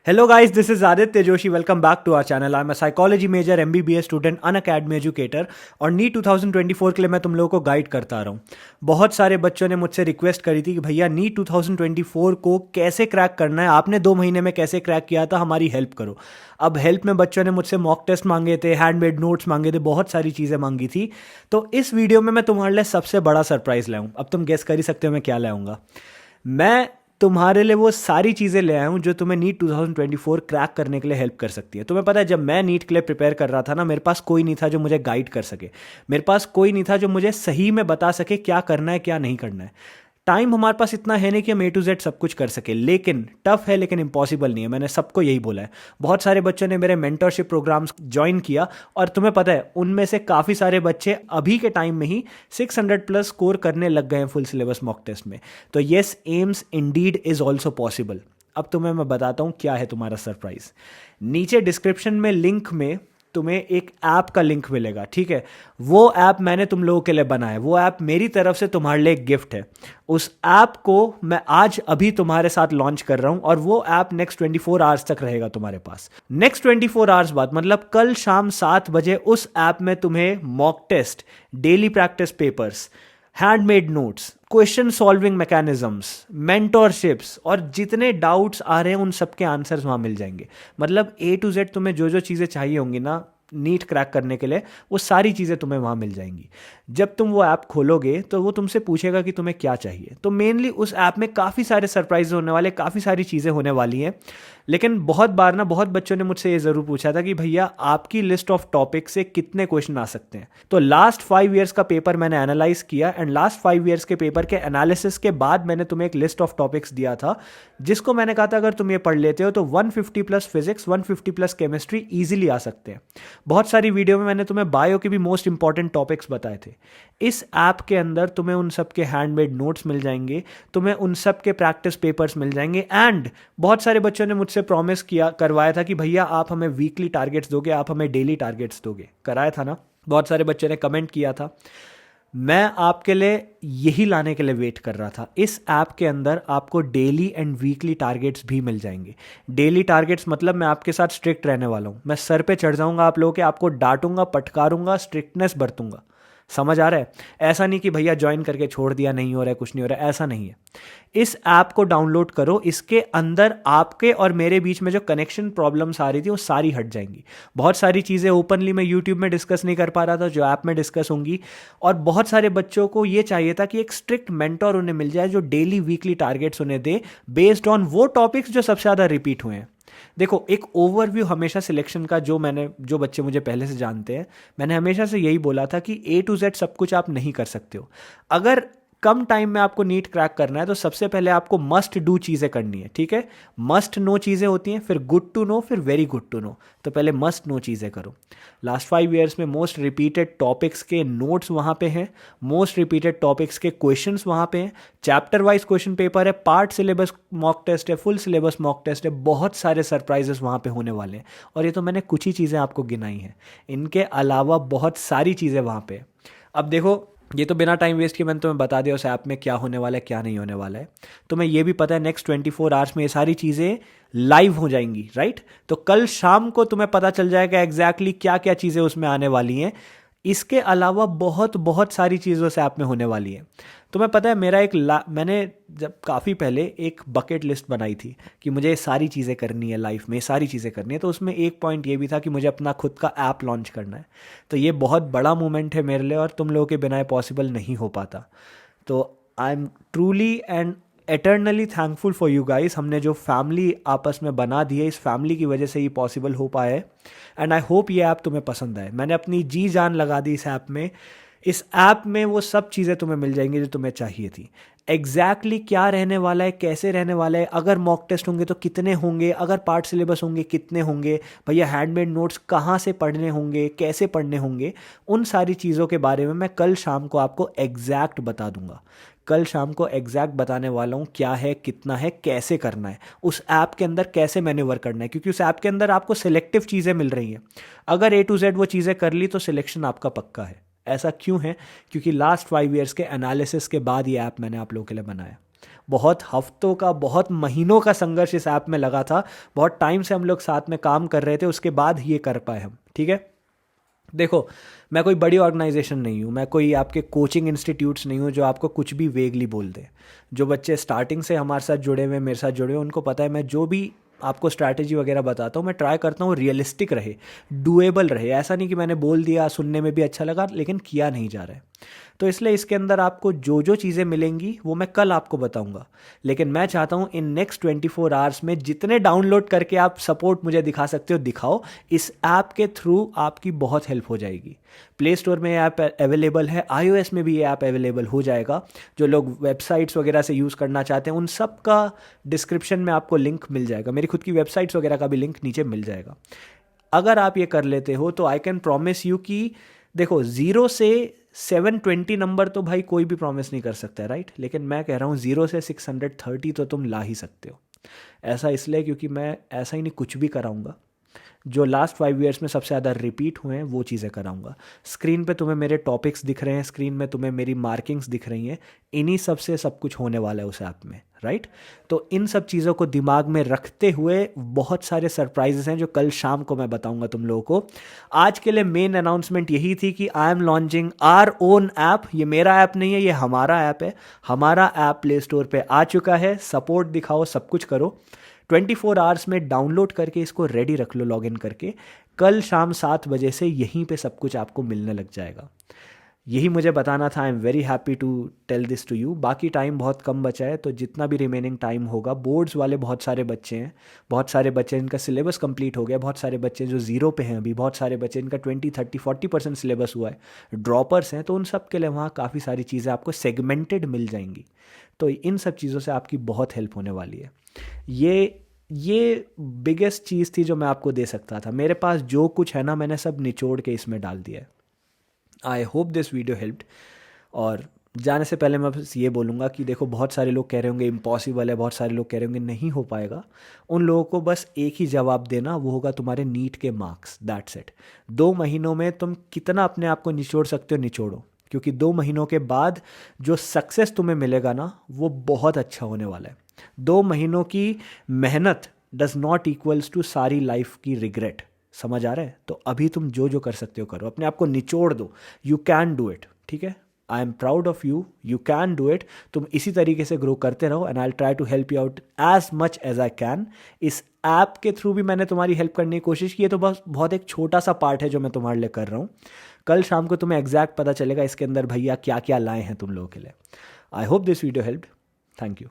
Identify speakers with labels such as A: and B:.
A: Hello guys, this is Aditya Joshi. Welcome back to our channel. I'm a psychology major, MBBS student, Unacademy educator और NEET 2024 के लिए मैं तुम लोगों को गाइड करता आ रहा हूँ। बहुत सारे बच्चों ने मुझसे रिक्वेस्ट करी थी कि भैया नीट 2024 को कैसे क्रैक करना है, आपने 2 महीने में कैसे क्रैक किया था, हमारी हेल्प करो। अब हेल्प में बच्चों ने मुझसे मॉक टेस्ट मांगे थे, हैंडमेड नोट्स मांगे थे, बहुत सारी चीज़ें मांगी थी। तो इस वीडियो में मैं तुम्हारे लिए सबसे बड़ा सरप्राइज़ लाऊँ। अब तुम गेस कर ही सकते हो मैं क्या लाऊंगा। मैं तुम्हारे लिए वो सारी चीज़ें ले आया हूँ जो तुम्हें नीट 2024 क्रैक करने के लिए हेल्प कर सकती है। तुम्हें पता है जब मैं नीट के लिए प्रिपेयर कर रहा था ना, मेरे पास कोई नहीं था जो मुझे गाइड कर सके, मेरे पास कोई नहीं था जो मुझे सही में बता सके क्या करना है क्या नहीं करना है। टाइम हमारे पास इतना है नहीं कि हम A to Z सब कुछ कर सके, लेकिन टफ है, लेकिन इम्पॉसिबल नहीं है। मैंने सबको यही बोला है। बहुत सारे बच्चों ने मेरे मेंटरशिप प्रोग्राम्स ज्वाइन किया और तुम्हें पता है उनमें से काफ़ी सारे बच्चे अभी के टाइम में ही 600 प्लस स्कोर करने लग गए हैं फुल सिलेबस मॉक टेस्ट में। तो yes, AIIMS Indeed is also possible. अब तुम्हें मैं बताता हूँ क्या है तुम्हारा सरप्राइज। नीचे डिस्क्रिप्शन में लिंक में तुम्हें एक ऐप का लिंक मिलेगा, ठीक है। वो ऐप मैंने तुम लोगों के लिए बनाया है, वो ऐप मेरी तरफ से तुम्हारे लिए एक गिफ्ट है। उस ऐप को मैं आज अभी तुम्हारे साथ लॉन्च कर रहा हूं और वो ऐप नेक्स्ट 24 आवर्स तक रहेगा तुम्हारे पास। नेक्स्ट 24 आवर्स बाद मतलब कल शाम 7 बजे उस ऐप में तुम्हें mock test, daily practice papers, handmade notes, question solving mechanisms, mentorships और जितने डाउट्स आ रहे हैं उन सबके आंसर्स वहाँ मिल जाएंगे। मतलब A to Z तुम्हें जो जो चीज़ें चाहिए होंगी ना नीट क्रैक करने के लिए, वो सारी चीज़ें तुम्हें वहाँ मिल जाएंगी। जब तुम वो ऐप खोलोगे तो वो तुमसे पूछेगा कि तुम्हें क्या चाहिए। तो मेनली उस ऐप में काफ़ी सारे सरप्राइज होने वाले, काफ़ी सारी चीज़ें होने वाली हैं। लेकिन बहुत बार ना बहुत बच्चों ने मुझसे ये ज़रूर पूछा था कि भैया आपकी लिस्ट ऑफ टॉपिक से कितने क्वेश्चन आ सकते हैं। तो लास्ट 5 ईयर्स का पेपर मैंने एनालाइज किया एंड लास्ट 5 ईयर्स के पेपर के एनालिसिस के बाद मैंने तुम्हें एक लिस्ट ऑफ टॉपिक्स दिया था, जिसको मैंने कहा था अगर तुम ये पढ़ लेते हो तो 150 plus physics, 150 plus chemistry easily आ सकते हैं। बहुत सारी वीडियो में मैंने तुम्हें बायो के भी मोस्ट इंपॉर्टेंट टॉपिक्स बताए थे। इस ऐप के अंदर तुम्हें उन सब के हैंडमेड नोट्स मिल जाएंगे, तुम्हें उन सब के प्रैक्टिस पेपर्स मिल जाएंगे एंड बहुत सारे बच्चों ने मुझसे प्रॉमिस किया करवाया था कि भैया आप हमें वीकली टारगेट्स दोगे, आप हमें डेली टारगेट्स दोगे। कराया था ना, बहुत सारे बच्चों ने कमेंट किया था। मैं आपके लिए यही लाने के लिए वेट कर रहा था। इस ऐप के अंदर आपको डेली एंड वीकली टारगेट्स भी मिल जाएंगे। डेली टारगेट्स मतलब मैं आपके साथ स्ट्रिक्ट रहने वाला हूँ, मैं सर पे चढ़ जाऊँगा आप लोगों के, आपको डांटूंगा, पटकारूंगा, स्ट्रिक्टनेस बरतूंगा। समझ आ रहा है? ऐसा नहीं कि भैया ज्वाइन करके छोड़ दिया, नहीं हो रहा है, कुछ नहीं हो रहा है, ऐसा नहीं है। इस ऐप को डाउनलोड करो, इसके अंदर आपके और मेरे बीच में जो कनेक्शन प्रॉब्लम्स आ रही थी वो सारी हट जाएंगी। बहुत सारी चीज़ें ओपनली मैं यूट्यूब में डिस्कस नहीं कर पा रहा था जो ऐप में डिस्कस होंगी। और बहुत सारे बच्चों को ये चाहिए था कि एक स्ट्रिक्ट मेंटर उन्हें मिल जाए जो डेली वीकली टारगेट्स उन्हें दे बेस्ड ऑन वो टॉपिक्स जो सबसे ज़्यादा रिपीट हुए हैं। देखो, एक ओवरव्यू हमेशा सिलेक्शन का जो बच्चे मुझे पहले से जानते हैं, मैंने हमेशा से यही बोला था कि A to Z सब कुछ आप नहीं कर सकते हो। अगर कम टाइम में आपको नीट क्रैक करना है तो सबसे पहले आपको मस्ट डू चीज़ें करनी है, ठीक है। मस्ट नो चीज़ें होती हैं, फिर गुड टू नो, फिर वेरी गुड टू नो। तो पहले मस्ट नो चीज़ें करो। लास्ट 5 ईयर्स में मोस्ट रिपीटेड टॉपिक्स के नोट्स वहाँ पे हैं, मोस्ट रिपीटेड टॉपिक्स के क्वेश्चंस वहाँ पे हैं, चैप्टर वाइज क्वेश्चन पेपर है, पार्ट सिलेबस मॉक टेस्ट है, फुल सिलेबस मॉक टेस्ट है। बहुत सारे सरप्राइजेस वहाँ पे होने वाले हैं और ये तो मैंने कुछ ही चीज़ें आपको गिनाई हैं, इनके अलावा बहुत सारी चीज़ें वहाँ पे। अब देखो, ये तो बिना टाइम वेस्ट किए मैंने तुम्हें बता दिया उस ऐप में क्या होने वाला है क्या नहीं होने वाला है। तुम्हें ये भी पता है नेक्स्ट 24 आवर्स में ये सारी चीज़ें लाइव हो जाएंगी, राइट। तो कल शाम को तुम्हें पता चल जाएगा एग्जैक्टली क्या क्या चीज़ें उसमें आने वाली हैं। इसके अलावा बहुत बहुत सारी चीज़ें उस ऐप में होने वाली हैं। तुम्हें पता है मैंने जब काफ़ी पहले एक बकेट लिस्ट बनाई थी कि मुझे ये सारी चीज़ें करनी है लाइफ में, ये सारी चीज़ें करनी है। तो उसमें एक पॉइंट ये भी था कि मुझे अपना खुद का ऐप लॉन्च करना है। तो ये बहुत बड़ा मोमेंट है मेरे लिए और तुम लोगों के बिना पॉसिबल नहीं हो पाता। तो I am truly and eternally thankful for you guys. हमने जो फैमिली आपस में बना दी है, इस फैमिली की वजह से ये पॉसिबल हो पाया है एंड आई होप ये ऐप तुम्हें पसंद आए। मैंने अपनी जी जान लगा दी इस ऐप में। इस ऐप में वो सब चीज़ें तुम्हें मिल जाएंगी जो तुम्हें चाहिए थी। एग्जैक्टली क्या रहने वाला है, कैसे रहने वाला है, अगर मॉक टेस्ट होंगे तो कितने होंगे, अगर पार्ट सिलेबस होंगे कितने होंगे, भैया हैंडमेड नोट्स कहाँ से पढ़ने होंगे, कैसे पढ़ने होंगे, उन सारी चीज़ों के बारे में मैं कल शाम को आपको एग्जैक्ट बता दूंगा। कल शाम को एग्जैक्ट बताने वाला हूँ क्या है, कितना है, कैसे करना है, उस ऐप के अंदर कैसे मैन्यूवर करना है। क्योंकि उस ऐप के अंदर आपको सिलेक्टिव चीज़ें मिल रही हैं। अगर A to Z वो चीज़ें कर ली तो सिलेक्शन आपका पक्का है। ऐसा क्यों है? क्योंकि लास्ट 5 ईयर्स के एनालिसिस के बाद ये ऐप मैंने आप लोगों के लिए बनाया। बहुत हफ्तों का, बहुत महीनों का संघर्ष इस ऐप में लगा था, बहुत टाइम से हम लोग साथ में काम कर रहे थे, उसके बाद ही ये कर पाए हम, ठीक है। देखो, मैं कोई बड़ी ऑर्गेनाइजेशन नहीं हूँ, मैं कोई आपके कोचिंग इंस्टीट्यूट्स नहीं हूँ जो आपको कुछ भी वेगली बोल दे। जो बच्चे स्टार्टिंग से हमारे साथ जुड़े हुए, मेरे साथ जुड़े हुए, उनको पता है मैं जो भी आपको स्ट्रैटेजी वगैरह बताता हूँ, मैं ट्राई करता हूँ रियलिस्टिक रहे, डुएबल रहे। ऐसा नहीं कि मैंने बोल दिया, सुनने में भी अच्छा लगा, लेकिन किया नहीं जा रहा है। तो इसलिए इसके अंदर आपको जो जो चीज़ें मिलेंगी वो मैं कल आपको बताऊंगा, लेकिन मैं चाहता हूँ इन नेक्स्ट 24 आवर्स में जितने डाउनलोड करके आप सपोर्ट मुझे दिखा सकते हो दिखाओ। इस ऐप के थ्रू आपकी बहुत हेल्प हो जाएगी। प्ले स्टोर में ये ऐप अवेलेबल है, iOS में भी ये ऐप अवेलेबल हो जाएगा। जो लोग वेबसाइट्स वगैरह से यूज़ करना चाहते हैं उन सब का डिस्क्रिप्शन में आपको लिंक मिल जाएगा, मेरी खुद की वेबसाइट्स वगैरह का भी लिंक नीचे मिल जाएगा। अगर आप ये कर लेते हो तो आई कैन प्रॉमिस यू कि देखो, 0 से 720 नंबर तो भाई कोई भी प्रॉमिस नहीं कर सकता है, राइट। लेकिन मैं कह रहा हूँ 0 से 630 तो तुम ला ही सकते हो। ऐसा इसलिए क्योंकि मैं ऐसा ही नहीं कुछ भी कराऊंगा, जो लास्ट 5 ईयर्स में सबसे ज़्यादा रिपीट हुए हैं वो चीज़ें कराऊंगा। स्क्रीन पे तुम्हें मेरे टॉपिक्स दिख रहे हैं, स्क्रीन में तुम्हें मेरी मार्किंग्स दिख रही हैं, इन्हीं सब से सब कुछ होने वाला है उस ऐप में, राइट। तो इन सब चीज़ों को दिमाग में रखते हुए बहुत सारे सरप्राइजेस हैं जो कल शाम को मैं बताऊंगा तुम लोगों को। आज के लिए मेन अनाउंसमेंट यही थी कि I am launching our own app. ये मेरा ऐप नहीं है, ये हमारा ऐप है। हमारा ऐप प्ले स्टोर पे आ चुका है। सपोर्ट दिखाओ, सब कुछ करो। 24 आवर्स में डाउनलोड करके इसको रेडी रख लो, लॉगिन करके। कल शाम 7 बजे से यहीं पे सब कुछ आपको मिलने लग जाएगा। यही मुझे बताना था। I am very happy to tell this to you. बाकी टाइम बहुत कम बचा है, तो जितना भी रिमेनिंग टाइम होगा, बोर्ड्स वाले बहुत सारे बच्चे हैं, बहुत सारे बच्चे जिनका सिलेबस कंप्लीट हो गया, बहुत सारे बच्चे जो ज़ीरो पे हैं अभी, बहुत सारे बच्चे जिनका 20 30 40% सिलेबस हुआ है, ड्रॉपर्स हैं, तो उन सब के लिए वहाँ काफ़ी सारी चीज़ें आपको सेगमेंटेड मिल जाएंगी। तो इन सब चीज़ों से आपकी बहुत हेल्प होने वाली है। ये बिगेस्ट चीज़ थी जो मैं आपको दे सकता था। मेरे पास जो कुछ है ना, मैंने सब निचोड़ के इसमें डाल दिया है। I hope this video helped. और जाने से पहले मैं बस ये बोलूँगा कि देखो, बहुत सारे लोग कह रहे होंगे इम्पॉसिबल है, बहुत सारे लोग कह रहे होंगे नहीं हो पाएगा। उन लोगों को बस एक ही जवाब देना, वो होगा तुम्हारे नीट के मार्क्स। That's it. 2 महीनों में तुम कितना अपने आप को निचोड़ सकते हो निचोड़ो, क्योंकि 2 महीनों के बाद जो सक्सेस तुम्हें मिलेगा ना, वो बहुत अच्छा होने वाला है। 2 महीनों की मेहनत डज नॉट इक्वल्स टू सारी लाइफ की रिग्रेट। समझ आ रहा है? तो अभी तुम जो जो कर सकते हो करो, अपने आप को निचोड़ दो। यू कैन डू इट, ठीक है। I am proud of you, you can do it. तुम इसी तरीके से ग्रो करते रहो and I try to help you out as much as I can. इस ऐप के थ्रू भी मैंने तुम्हारी हेल्प करने की कोशिश की है, तो बस बहुत एक छोटा सा पार्ट है जो मैं तुम्हारे लिए कर रहा हूँ। कल शाम को तुम्हें एग्जैक्ट पता चलेगा इसके अंदर भैया क्या क्या लाए हैं तुम लोगों के लिए। I hope this video helped. Thank you.